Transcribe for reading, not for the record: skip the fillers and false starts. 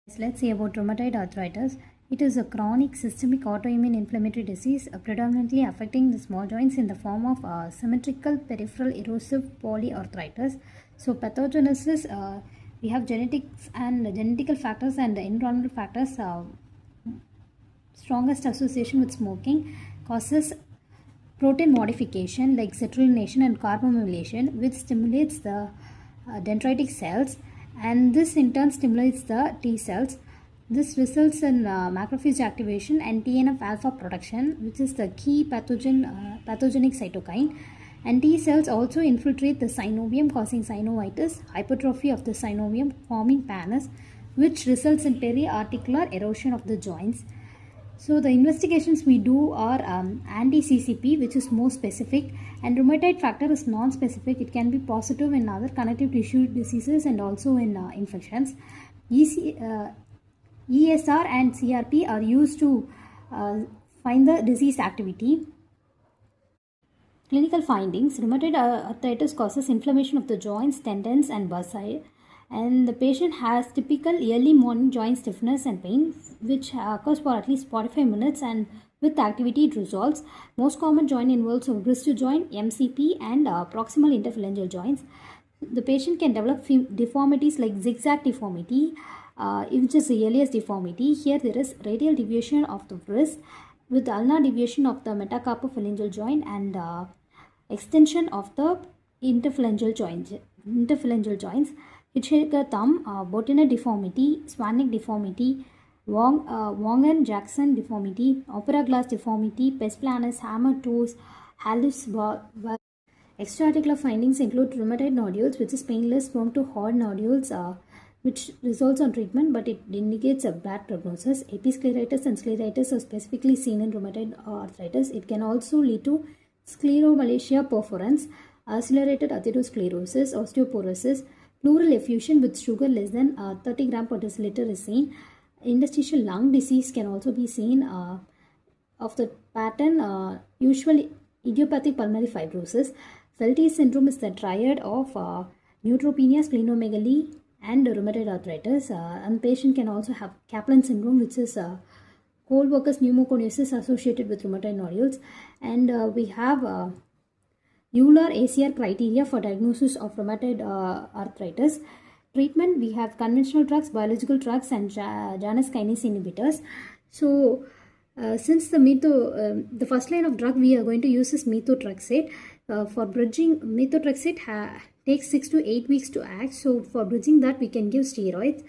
Let's say about rheumatoid arthritis. It is a chronic systemic autoimmune inflammatory disease predominantly affecting the small joints in the form of symmetrical peripheral erosive polyarthritis. So pathogenesis, we have genetics and genetical factors and environmental factors. Strongest association with smoking causes protein modification like citrullation and carbamylation, which stimulates the dendritic cells, and this in turn stimulates the T cells. This results in macrophage activation and TNF alpha production, which is the key pathogenic cytokine. And T cells also infiltrate the synovium, causing synovitis, hypertrophy of the synovium, forming pannus, which results in periarticular erosion of the joints. So the investigations we do are anti-CCP, which is more specific, and rheumatoid factor is non-specific. It can be positive in other connective tissue diseases and also in infections. ESR and CRP are used to find the disease activity. Clinical findings: rheumatoid arthritis causes inflammation of the joints, tendons and bursae, and the patient has typical early morning joint stiffness and pain, which occurs for at least 45 minutes, and with activity it resolves. Most common joint involves of wrist joint, MCP and proximal interphalangeal joints. The patient can develop deformities like zigzag deformity, which is the earliest deformity. Here there is radial deviation of the wrist with ulnar deviation of the metacarpophalangeal joint and extension of the interphalangeal joints. Hitchhiker thumb, Bottineau deformity, Swanwick deformity, Wangen-Jackson deformity, opera glass deformity, pes planus, hammer toes, hallux valgus. Extraarticular findings include rheumatoid nodules, which is painless, prone to hard nodules, which results on treatment, but it indicates a bad prognosis. Episcleritis and scleritis are specifically seen in rheumatoid arthritis. It can also lead to scleromalacia perforans, accelerated atherosclerosis, osteoporosis, pleural effusion with sugar less than 30 gram per deciliter is seen. Interstitial lung disease can also be seen of the pattern, usually idiopathic pulmonary fibrosis. Felty syndrome is the triad of neutropenia, splenomegaly and rheumatoid arthritis. And patient can also have Kaplan syndrome, which is cold workers pneumoconiosis associated with rheumatoid nodules. And we have Euler ACR criteria for diagnosis of rheumatoid arthritis. Treatment: we have conventional drugs, biological drugs and Janus kinase inhibitors. So since the first line of drug we are going to use is methotrexate. For bridging, methotrexate takes 6 to 8 weeks to act. So for bridging that, we can give steroids.